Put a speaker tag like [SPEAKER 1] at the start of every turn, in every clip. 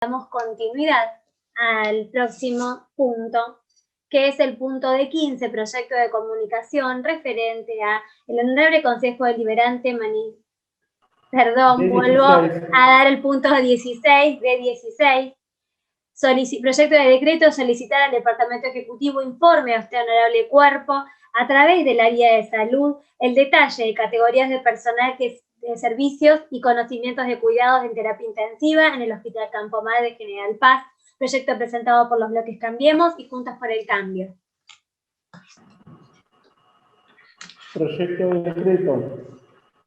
[SPEAKER 1] Damos continuidad al próximo punto, que es el punto de 15, proyecto de comunicación referente a el Honorable Consejo Deliberante vuelvo a dar el punto 16, de 16. Proyecto de decreto, solicitar al Departamento Ejecutivo informe a este honorable cuerpo a través del área de salud el detalle de categorías de personal de servicios y conocimientos de cuidados en terapia intensiva en el Hospital Campomar de General Paz, proyecto presentado por los bloques Cambiemos y Juntas por el Cambio.
[SPEAKER 2] Proyecto de decreto.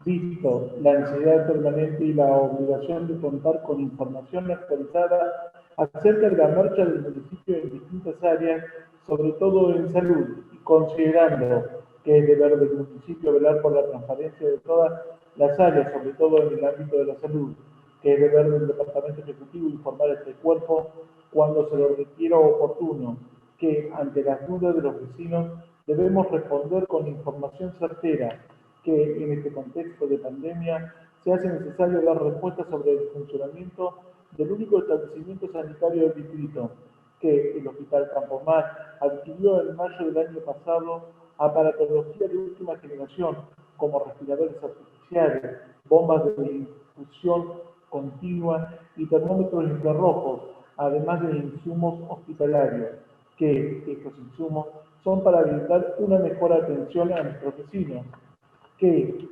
[SPEAKER 2] Visto la necesidad permanente y la obligación de contar con información actualizada acerca de la marcha del municipio en distintas áreas, sobre todo en salud, y considerando que es deber del municipio velar por la transparencia de todas las áreas, sobre todo en el ámbito de la salud, que es deber del Departamento Ejecutivo informar a este cuerpo cuando se lo requiera oportuno, que ante las dudas de los vecinos debemos responder con información certera, que en este contexto de pandemia se hace necesario dar respuestas sobre el funcionamiento del único establecimiento sanitario del distrito, que el Hospital Campomar adquirió en mayo del año pasado aparatología de última generación, como respiradores artificiales, bombas de infusión continua y termómetros infrarrojos, además de insumos hospitalarios, que estos insumos son para brindar una mejor atención a nuestros vecinos, que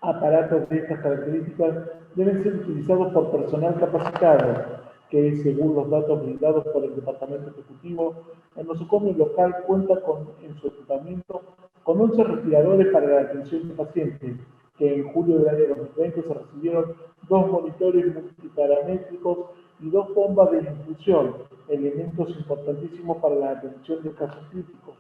[SPEAKER 2] aparatos de estas características deben ser utilizados por personal capacitado, que según los datos brindados por el Departamento Ejecutivo, el nosocomio local cuenta en su equipamiento con 11 respiradores para la atención de pacientes, que en julio del año 2020 se recibieron 2 monitores multiparamétricos y 2 bombas de infusión, elementos importantísimos para la atención de casos críticos,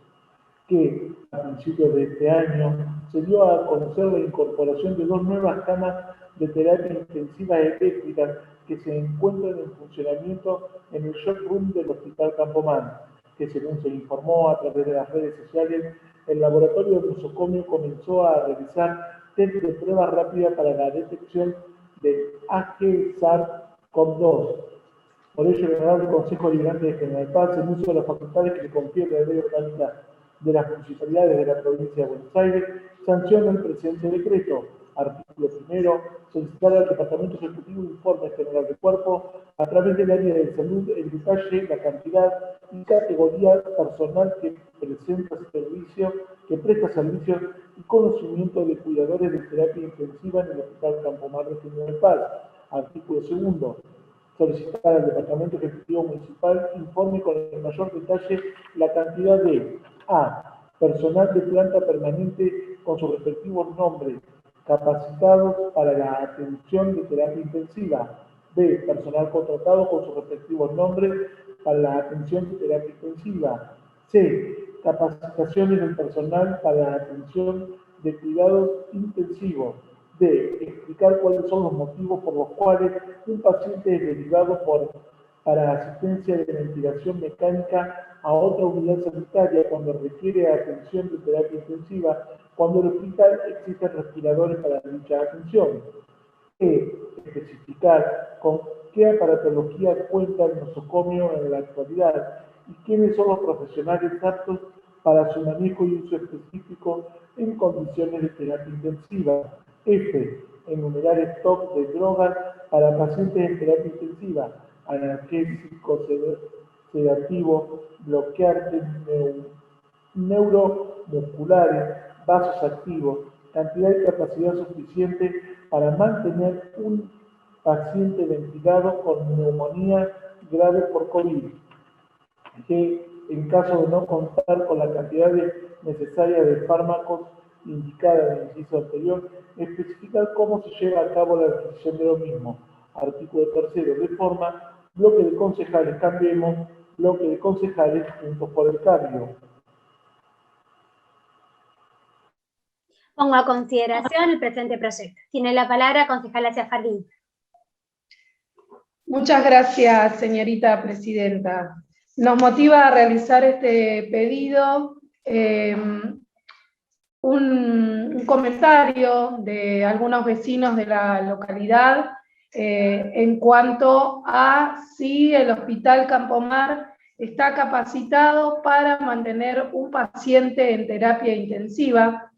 [SPEAKER 2] que a principios de este año se dio a conocer la incorporación de 2 nuevas camas de terapia intensiva eléctrica que se encuentran en funcionamiento en el showroom del Hospital Campomar, que según se informó a través de las redes sociales, el laboratorio de nosocomio comenzó a realizar test de prueba rápida para la detección del AG-SARS-CoV-2. Por ello, el Honorable Consejo Deliberante de General Paz, en uso de las facultades que le confiere la ley orgánica de las municipalidades de la provincia de Buenos Aires, sanciona el presente decreto. Artículo primero, solicitar al Departamento Ejecutivo informe general de cuerpo a través del área de salud el detalle, la cantidad y categoría personal que presta servicios y conocimiento de cuidadores de terapia intensiva en el Hospital Campomar de General Paz. Artículo segundo, solicitar al Departamento Ejecutivo Municipal informe con el mayor detalle la cantidad de a. Personal de planta permanente con sus respectivos nombres, capacitados para la atención de terapia intensiva. B. Personal contratado con sus respectivos nombres para la atención de terapia intensiva. C. Capacitaciones del personal para la atención de cuidados intensivos. D. Explicar cuáles son los motivos por los cuales un paciente es derivado para asistencia de ventilación mecánica a otra unidad sanitaria cuando requiere atención de terapia intensiva, cuando en el hospital existen respiradores para dicha atención. E. Especificar con qué aparatología cuenta el nosocomio en la actualidad y quiénes son los profesionales aptos para su manejo y uso específico en condiciones de terapia intensiva. F. Enumerar stock de drogas para pacientes en terapia intensiva, analgésicos, sedativos, bloqueantes neuromusculares, vasos activos, cantidad y capacidad suficiente para mantener un paciente ventilado con neumonía grave por COVID, que en caso de no contar con la cantidad necesaria de fármacos indicada en el inciso anterior, especificar cómo se lleva a cabo la adquisición de lo mismo. Artículo tercero, de forma, bloque de concejales Cambiemos, bloque de concejales Juntos por el Cambio.
[SPEAKER 1] Pongo a consideración el presente proyecto. Tiene la palabra concejala Ciafardín.
[SPEAKER 3] Muchas gracias, señorita presidenta. Nos motiva a realizar este pedido un comentario de algunos vecinos de la localidad en cuanto a si el Hospital Campomar está capacitado para mantener un paciente en terapia intensiva,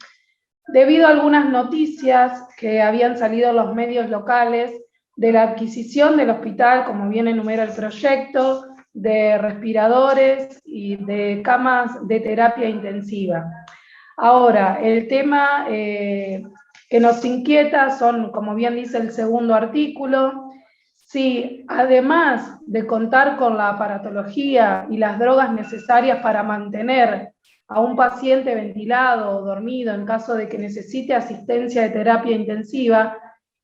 [SPEAKER 3] debido a algunas noticias que habían salido en los medios locales de la adquisición del hospital, como bien enumera el proyecto, de respiradores y de camas de terapia intensiva. Ahora, el tema que nos inquieta son, como bien dice el segundo artículo, si además de contar con la aparatología y las drogas necesarias para mantener a un paciente ventilado o dormido en caso de que necesite asistencia de terapia intensiva,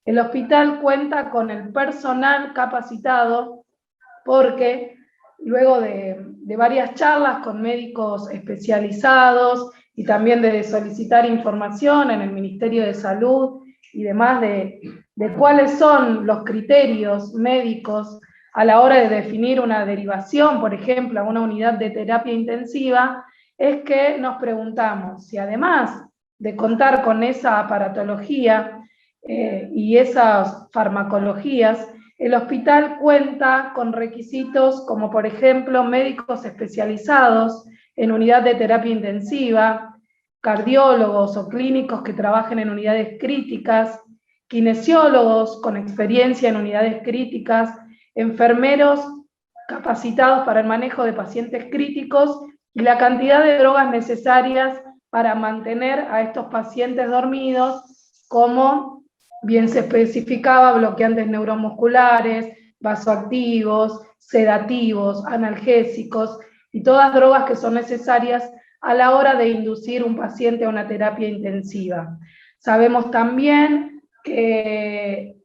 [SPEAKER 3] el hospital cuenta con el personal capacitado, porque luego de varias charlas con médicos especializados y también de solicitar información en el Ministerio de Salud y demás de cuáles son los criterios médicos a la hora de definir una derivación, por ejemplo, a una unidad de terapia intensiva, es que nos preguntamos si además de contar con esa aparatología y esas farmacologías, el hospital cuenta con requisitos como, por ejemplo, médicos especializados en unidad de terapia intensiva, cardiólogos o clínicos que trabajen en unidades críticas, kinesiólogos con experiencia en unidades críticas, enfermeros capacitados para el manejo de pacientes críticos y la cantidad de drogas necesarias para mantener a estos pacientes dormidos, como bien se especificaba, bloqueantes neuromusculares, vasoactivos, sedativos, analgésicos y todas drogas que son necesarias a la hora de inducir un paciente a una terapia intensiva. Sabemos también que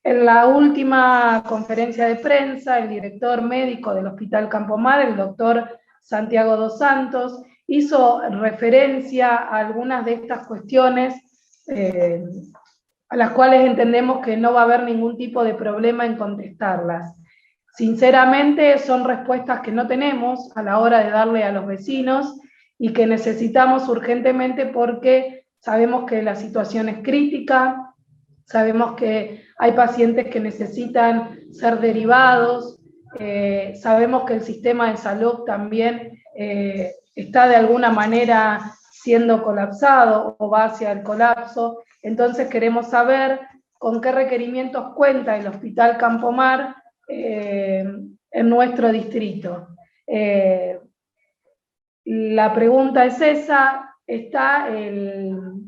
[SPEAKER 3] en la última conferencia de prensa, el director médico del Hospital Campomar, el doctor Santiago dos Santos, hizo referencia a algunas de estas cuestiones a las cuales entendemos que no va a haber ningún tipo de problema en contestarlas. Sinceramente, son respuestas que no tenemos a la hora de darle a los vecinos y que necesitamos urgentemente porque sabemos que la situación es crítica, sabemos que hay pacientes que necesitan ser derivados, sabemos que el sistema de salud también está de alguna manera siendo colapsado o va hacia el colapso. Entonces queremos saber con qué requerimientos cuenta el Hospital Campomar en nuestro distrito. La pregunta es esa: ¿está el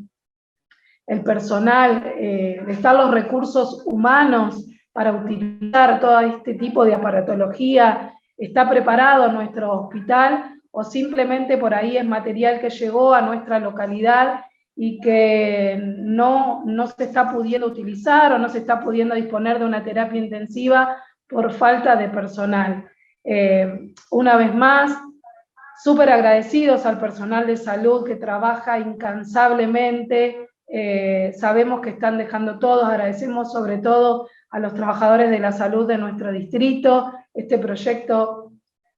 [SPEAKER 3] personal, están los recursos humanos para utilizar todo este tipo de aparatología? ¿Está preparado nuestro hospital o simplemente por ahí es material que llegó a nuestra localidad y que no se está pudiendo utilizar o no se está pudiendo disponer de una terapia intensiva por falta de personal? Una vez más, súper agradecidos al personal de salud que trabaja incansablemente. Sabemos que están dejando todos, agradecemos sobre todo a los trabajadores de la salud de nuestro distrito. Este proyecto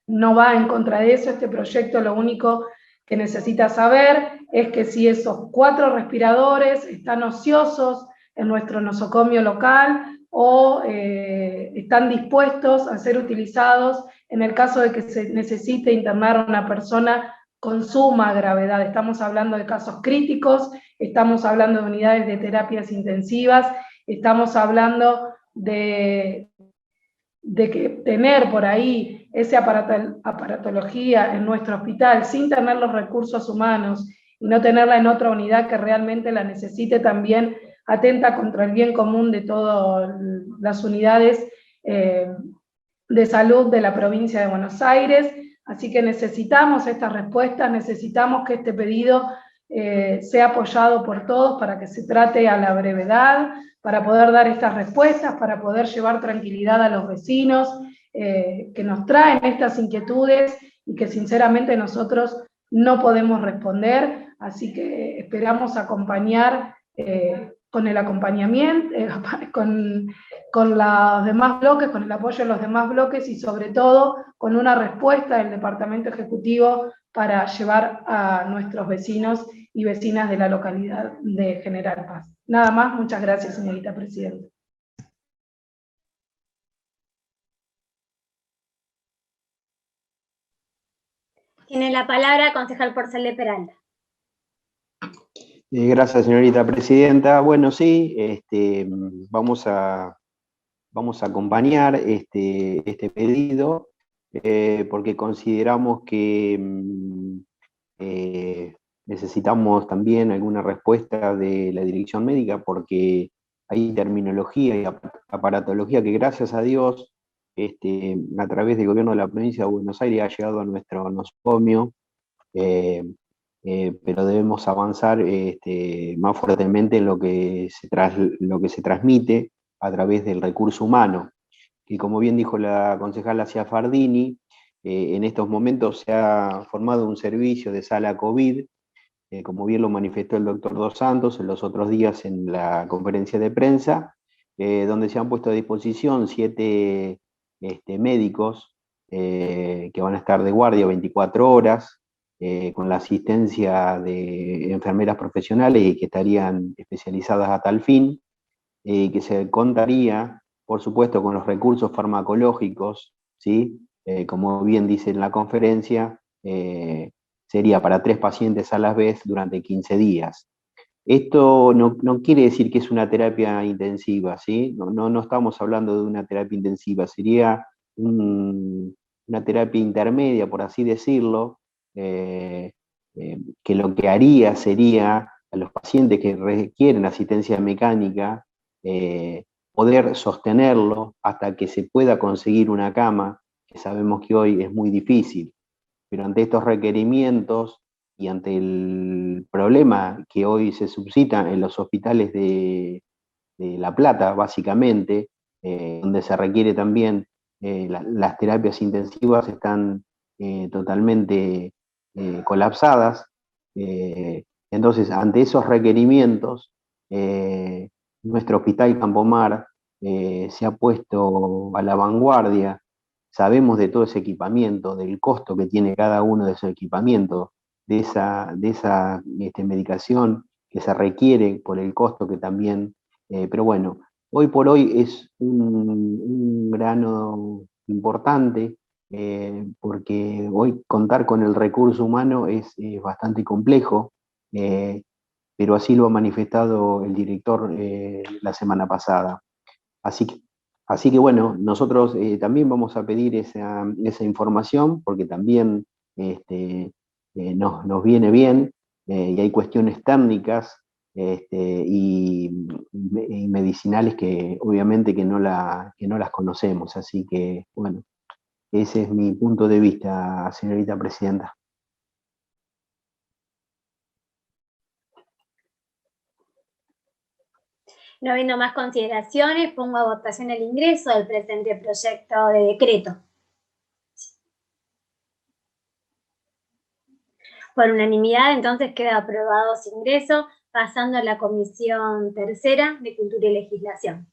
[SPEAKER 3] no va en contra de eso, este proyecto lo único que necesita saber es que si esos 4 respiradores están ociosos en nuestro nosocomio local o están dispuestos a ser utilizados en el caso de que se necesite internar a una persona con suma gravedad. Estamos hablando de casos críticos, estamos hablando de unidades de terapias intensivas, estamos hablando de que tener por ahí esa aparatología en nuestro hospital sin tener los recursos humanos y no tenerla en otra unidad que realmente la necesite también atenta contra el bien común de todas las unidades de salud de la provincia de Buenos Aires. Así que necesitamos estas respuestas, necesitamos que este pedido sea apoyado por todos para que se trate a la brevedad, para poder dar estas respuestas, para poder llevar tranquilidad a los vecinos que nos traen estas inquietudes y que sinceramente nosotros no podemos responder. Así que esperamos acompañar con el acompañamiento, con los demás bloques, con el apoyo de los demás bloques y sobre todo con una respuesta del Departamento Ejecutivo para llevar a nuestros vecinos y vecinas de la localidad de General Paz. Nada más, muchas gracias, señorita Presidenta.
[SPEAKER 1] Tiene la palabra concejal Porcel de Peralta.
[SPEAKER 4] Gracias, señorita presidenta. Bueno, sí, vamos a acompañar este pedido porque consideramos que necesitamos también alguna respuesta de la dirección médica porque hay terminología y aparatología que, gracias a Dios, a través del gobierno de la provincia de Buenos Aires ha llegado a nuestro nosocomio, pero debemos avanzar más fuertemente en lo que se transmite a través del recurso humano, que, como bien dijo la concejala Ciafardini, en estos momentos se ha formado un servicio de sala COVID, como bien lo manifestó el doctor Dos Santos en los otros días en la conferencia de prensa, donde se han puesto a disposición 7 médicos que van a estar de guardia 24 horas, con la asistencia de enfermeras profesionales y que estarían especializadas a tal fin, que se contaría, por supuesto, con los recursos farmacológicos, ¿sí? Como bien dice en la conferencia, sería para 3 pacientes a la vez durante 15 días. Esto no quiere decir que es una terapia intensiva, ¿sí? No estamos hablando de una terapia intensiva, sería una terapia intermedia, por así decirlo, que lo que haría sería a los pacientes que requieren asistencia mecánica, poder sostenerlo hasta que se pueda conseguir una cama, que sabemos que hoy es muy difícil, pero ante estos requerimientos y ante el problema que hoy se suscita en los hospitales de La Plata, básicamente, donde se requiere también, las terapias intensivas están totalmente colapsadas. Entonces, ante esos requerimientos, nuestro Hospital Campomar se ha puesto a la vanguardia. Sabemos de todo ese equipamiento, del costo que tiene cada uno de esos equipamientos, de esa medicación que se requiere por el costo que también, pero bueno, hoy por hoy es un grano importante, porque hoy contar con el recurso humano es bastante complejo, pero así lo ha manifestado el director la semana pasada. Así que bueno, nosotros también vamos a pedir esa información porque también nos viene bien, y hay cuestiones técnicas y medicinales que obviamente que no las conocemos. Así que bueno, ese es mi punto de vista, señorita presidenta.
[SPEAKER 1] No habiendo más consideraciones, pongo a votación el ingreso del presente proyecto de decreto. Por unanimidad, entonces, queda aprobado su ingreso, pasando a la Comisión Tercera de Cultura y Legislación.